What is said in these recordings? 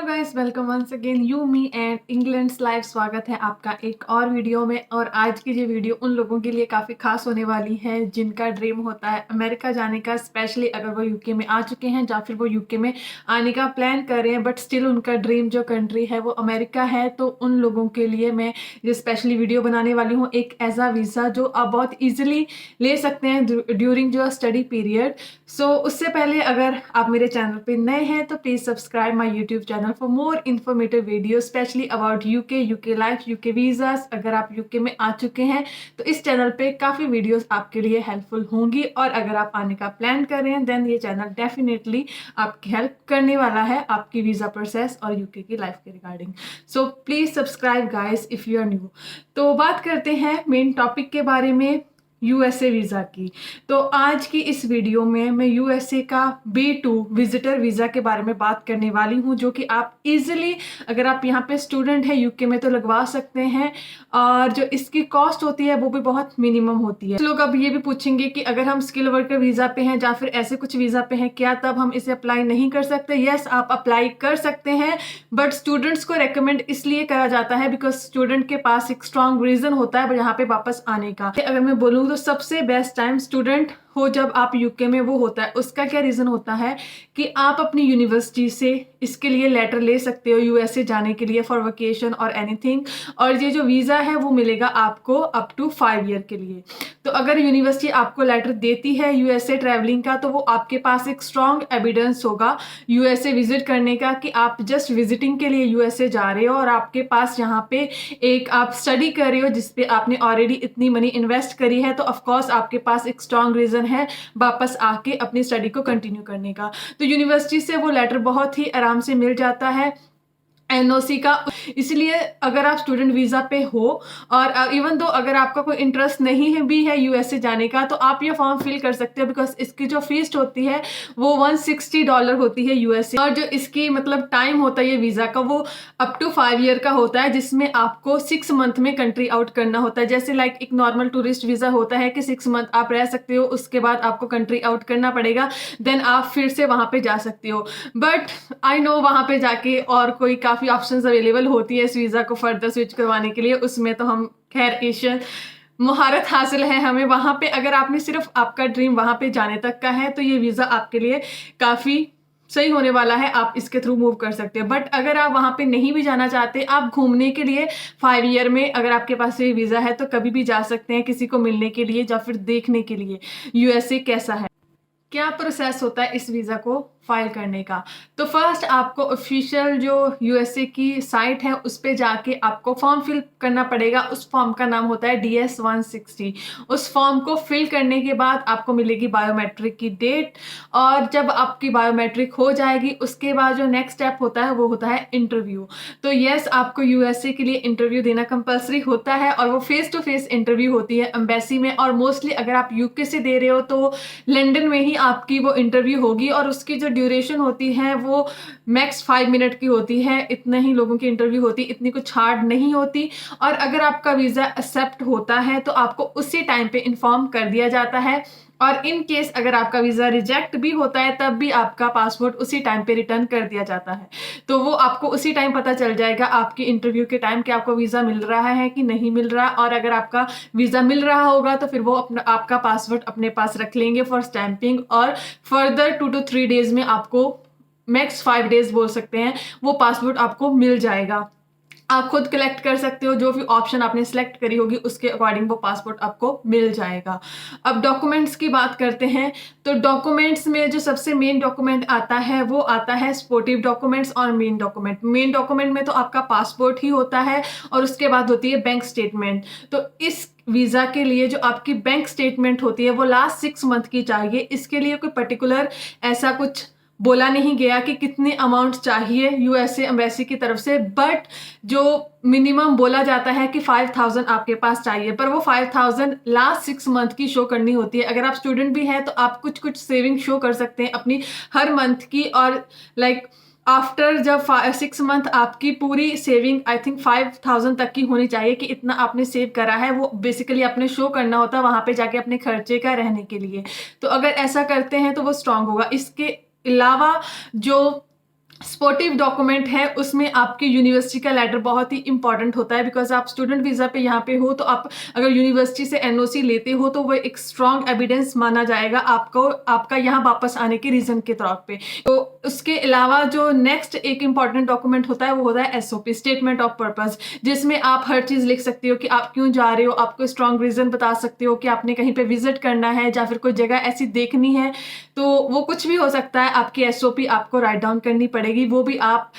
Guys, welcome once again you me and England's live. स्वागत है आपका एक और वीडियो में। और आज की ये वीडियो उन लोगों के लिए काफ़ी खास होने वाली है जिनका ड्रीम होता है अमेरिका जाने का, स्पेशली अगर वो यूके में आ चुके हैं या फिर वो यूके में आने का प्लान कर रहे हैं, बट स्टिल उनका ड्रीम जो कंट्री है वो अमेरिका है। तो उन लोगों के लिए मैं ये स्पेशली वीडियो बनाने वाली हूँ, एक एज अ वीज़ा जो आप बहुत ईजिली ले सकते हैं ड्यूरिंग जो स्टडी पीरियड। सो उससे पहले अगर आप मेरे चैनल पे नए हैं तो please subscribe my YouTube channel for more informative video specially about UK life, UK visas. अगर आप यूके में आ चुके हैं तो इस चैनल पे काफ़ी वीडियोस आपके लिए हेल्पफुल होंगी, और अगर आप आने का प्लान कर रहे हैं देन ये चैनल डेफिनेटली आपकी हेल्प करने वाला है आपकी वीज़ा प्रोसेस और यूके की लाइफ के regarding. So please subscribe guys if you are new. तो बात करते हैं मेन टॉपिक के बारे में, यूएसए वीज़ा की। तो आज की इस वीडियो में मैं यूएसए का B2 विजिटर वीज़ा के बारे में बात करने वाली हूँ, जो कि आप इजीली अगर आप यहाँ पे स्टूडेंट हैं यूके में तो लगवा सकते हैं, और जो इसकी कॉस्ट होती है वो भी बहुत मिनिमम होती है। तो लोग अब ये भी पूछेंगे कि अगर हम स्किल वर्कर वीज़ा पे हैं या फिर ऐसे कुछ वीज़ा पे हैं, क्या तब हम इसे अप्लाई नहीं कर सकते? यस, आप अप्लाई कर सकते हैं, बट स्टूडेंट्स को रेकमेंड इसलिए करा जाता है बिकॉज स्टूडेंट के पास एक स्ट्रॉन्ग रीजन होता है यहाँ पे वापस आने का। अगर मैं बोलूँ तो सबसे बेस्ट टाइम स्टूडेंट हो जब आप यूके में वो होता है। उसका क्या रीज़न होता है कि आप अपनी यूनिवर्सिटी से इसके लिए लेटर ले सकते हो यूएसए जाने के लिए फॉर वेकेशन और एनीथिंग, और ये जो वीज़ा है वो मिलेगा आपको अप टू 5 ईयर के लिए। तो अगर यूनिवर्सिटी आपको लेटर देती है यूएसए ट्रैवलिंग का, तो वो आपके पास एक स्ट्रॉन्ग एविडेंस होगा यूएसए विजिट करने का कि आप जस्ट विजिटिंग के लिए यूएसए जा रहे हो, और आपके पास यहाँ पे एक आप स्टडी कर रहे हो जिसपे आपने ऑलरेडी इतनी मनी इन्वेस्ट करी है। तो ऑफकोर्स आपके पास एक स्ट्रॉन्ग रीज़न है वापस आके अपनी स्टडी को कंटिन्यू करने का। तो यूनिवर्सिटी से वो लेटर बहुत ही आराम से मिल जाता है एनओसी का। इसलिए अगर आप स्टूडेंट वीज़ा पे हो और इवन दो अगर आपका कोई इंटरेस्ट नहीं है भी है यूएसए जाने का, तो आप ये फॉर्म फिल कर सकते हो बिकॉज इसकी जो फीस होती है वो $160 होती है यूएसए, और जो इसकी मतलब टाइम होता है ये वीज़ा का वो अप टू 5 ईयर का होता है, जिसमें आपको 6 मंथ में कंट्री आउट करना होता है। जैसे लाइक एक नॉर्मल टूरिस्ट वीज़ा होता है कि 6 मंथ आप रह सकते हो, उसके बाद आपको कंट्री आउट करना पड़ेगा, देन आप फिर से वहाँ पे जा सकते हो। बट आई नो वहाँ पे जाके और कोई काफ़ी ऑप्शंस अवेलेबल होती है इस वीज़ा को फर्दर स्विच करवाने के लिए, उसमें तो हम खैर एशियन महारत हासिल है हमें वहाँ पे। अगर आपने सिर्फ आपका ड्रीम वहाँ पे जाने तक का है तो ये वीज़ा आपके लिए काफ़ी सही होने वाला है, आप इसके थ्रू मूव कर सकते हो। बट अगर आप वहाँ पे नहीं भी जाना चाहते, आप घूमने के लिए 5 ईयर में अगर आपके पास ये वीज़ा है तो कभी भी जा सकते हैं किसी को मिलने के लिए या फिर देखने के लिए यूएसए कैसा है। क्या प्रोसेस होता है इस वीज़ा को फाइल करने का? तो फर्स्ट आपको ऑफिशियल जो यूएसए की साइट है उस पे जाके आपको फॉर्म फिल करना पड़ेगा। उस फॉर्म का नाम होता है DS-160। उस फॉर्म को फिल करने के बाद आपको मिलेगी बायोमेट्रिक की डेट, और जब आपकी बायोमेट्रिक हो जाएगी उसके बाद जो नेक्स्ट स्टेप होता है वो होता है इंटरव्यू। तो यस, आपको यूएसए के लिए इंटरव्यू देना कंपल्सरी होता है, और वो फेस टू फेस इंटरव्यू होती है एम्बेसी में, और मोस्टली अगर आप यूके से दे रहे हो तो लंदन में ही आपकी वो इंटरव्यू होगी, और उसकी जो ड्यूरेशन होती है वो मैक्स 5 मिनट की होती है। इतना ही लोगों की इंटरव्यू होती, इतनी कुछ हार्ड नहीं होती। और अगर आपका वीज़ा एक्सेप्ट होता है तो आपको उसी टाइम पे इन्फॉर्म कर दिया जाता है, और इन केस अगर आपका वीज़ा रिजेक्ट भी होता है तब भी आपका पासपोर्ट उसी टाइम पे रिटर्न कर दिया जाता है। तो वो आपको उसी टाइम पता चल जाएगा आपकी इंटरव्यू के टाइम कि आपको वीज़ा मिल रहा है कि नहीं मिल रहा, और अगर आपका वीज़ा मिल रहा होगा तो फिर वो अपना आपका पासपोर्ट अपने पास रख लेंगे फॉर स्टैंपिंग, और फर्दर 2 to 3 डेज में आपको मैक्स 5 डेज बोल सकते हैं वो पासपोर्ट आपको मिल जाएगा। आप खुद कलेक्ट कर सकते हो, जो भी ऑप्शन आपने सेलेक्ट करी होगी उसके अकॉर्डिंग वो पासपोर्ट आपको मिल जाएगा। अब डॉक्यूमेंट्स की बात करते हैं, तो डॉक्यूमेंट्स में जो सबसे मेन डॉक्यूमेंट आता है वो आता है सपोर्टिव डॉक्यूमेंट्स और मेन डॉक्यूमेंट। मेन डॉक्यूमेंट में तो आपका पासपोर्ट ही होता है, और उसके बाद होती है बैंक स्टेटमेंट। तो इस वीज़ा के लिए जो आपकी बैंक स्टेटमेंट होती है वो लास्ट 6 मंथ की चाहिए। इसके लिए कोई पर्टिकुलर ऐसा कुछ बोला नहीं गया कि कितने अमाउंट चाहिए यूएसए एम्बेसी की तरफ से, बट जो मिनिमम बोला जाता है कि 5000 आपके पास चाहिए, पर वो 5000 लास्ट 6 मंथ की शो करनी होती है। अगर आप स्टूडेंट भी हैं तो आप कुछ कुछ सेविंग शो कर सकते हैं अपनी हर मंथ की, और लाइक आफ्टर जब 6 मंथ आपकी पूरी सेविंग आई थिंक 5000 तक की होनी चाहिए कि इतना आपने सेव करा है, वो बेसिकली अपने शो करना होता है वहाँ पे जाके अपने खर्चे का रहने के लिए। तो अगर ऐसा करते हैं तो वो स्ट्रांग होगा। इसके अलावा जो स्पोर्टिव डॉक्यूमेंट है उसमें आपके यूनिवर्सिटी का लेटर बहुत ही इंपॉर्टेंट होता है, बिकॉज आप स्टूडेंट वीज़ा पे यहाँ पे हो, तो आप अगर यूनिवर्सिटी से एनओसी लेते हो तो वो एक स्ट्रॉन्ग एविडेंस माना जाएगा आपको, आपका यहाँ वापस आने के रीज़न के तौर पे। तो उसके अलावा जो नेक्स्ट एक इंपॉर्टेंट डॉक्यूमेंट होता है वो होता है एसओपी, स्टेटमेंट ऑफ पर्पस, जिसमें आप हर चीज़ लिख सकते हो कि आप क्यों जा रहे हो, आपको स्ट्रॉन्ग रीज़न बता सकते हो कि आपने कहीं पे विजिट करना है या फिर कोई जगह ऐसी देखनी है। तो वो कुछ भी हो सकता है, आपकी एसओपी आपको राइट डाउन करनी पड़ेगी, वो भी आप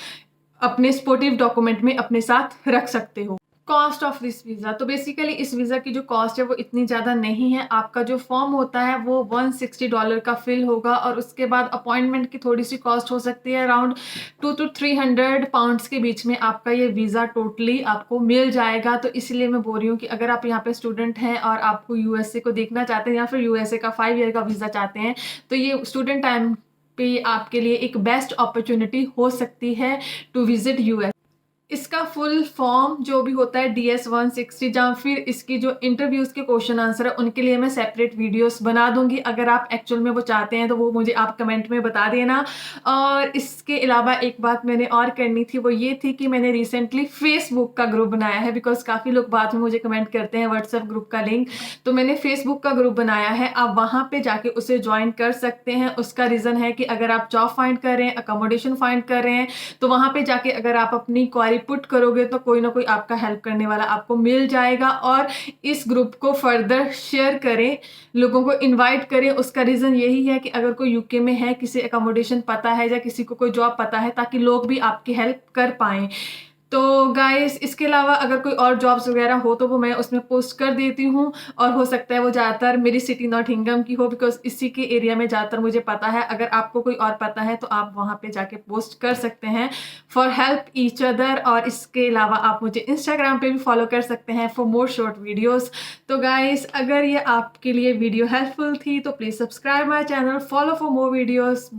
अपने सपोर्टिव डॉक्यूमेंट में अपने साथ रख सकते हो। कॉस्ट ऑफ दिस वीज़ा, तो बेसिकली इस वीज़ा की जो कॉस्ट है वो इतनी ज़्यादा नहीं है। आपका जो फॉर्म होता है वो $160 का फिल होगा, और उसके बाद अपॉइंटमेंट की थोड़ी सी कॉस्ट हो सकती है, अराउंड 200 to 300 पाउंड्स के बीच में आपका ये वीज़ा टोटली आपको मिल जाएगा। तो इसलिए मैं बोल रही हूँ कि अगर आप यहाँ पे स्टूडेंट हैं और आपको यूएसए को देखना चाहते हैं या फिर यूएसए का 5 ईयर का वीज़ा चाहते हैं, तो ये स्टूडेंट टाइम पे आपके लिए एक बेस्ट अपॉर्चुनिटी हो सकती है टू विजिट यूएस। इसका फुल फॉर्म जो भी होता है DS-160, या फिर इसकी जो इंटरव्यूज़ के क्वेश्चन आंसर है उनके लिए मैं सेपरेट वीडियोस बना दूंगी। अगर आप एक्चुअल में वो चाहते हैं तो वो मुझे आप कमेंट में बता देना। और इसके अलावा एक बात मैंने और करनी थी, वो ये थी कि मैंने रिसेंटली फेसबुक का ग्रुप बनाया है, बिकॉज काफ़ी लोग बाद में मुझे कमेंट करते हैं व्हाट्सएप ग्रुप का लिंक, तो मैंने फेसबुक का ग्रुप बनाया है। आप वहाँ पे जाके उसे ज्वाइन कर सकते हैं। उसका रीज़न है कि अगर आप जॉब फाइंड कर रहे हैं, अकोमोडेशन फाइंड कर रहे हैं, तो वहाँ पे जाके अगर आप अपनी क्वारी पुट करोगे तो कोई ना कोई आपका हेल्प करने वाला आपको मिल जाएगा। और इस ग्रुप को फर्दर शेयर करें, लोगों को इनवाइट करें। उसका रीज़न यही है कि अगर कोई यूके में है, किसी अकोमोडेशन पता है या किसी को कोई जॉब पता है, ताकि लोग भी आपकी हेल्प कर पाएँ। तो गाइस, इसके अलावा अगर कोई और जॉब्स वगैरह हो तो वो मैं उसमें पोस्ट कर देती हूँ, और हो सकता है वो ज़्यादातर मेरी सिटी नॉटिंघम की हो, बिकॉज इसी के एरिया में ज़्यादातर मुझे पता है। अगर आपको कोई और पता है तो आप वहाँ पे जाके पोस्ट कर सकते हैं फॉर हेल्प ईच अदर। और इसके अलावा आप मुझे इंस्टाग्राम पे भी फॉलो कर सकते हैं फॉर मोर शॉर्ट वीडियोस। तो गाइस, अगर ये आपके लिए वीडियो हेल्पफुल थी तो please subscribe my channel, follow for more videos.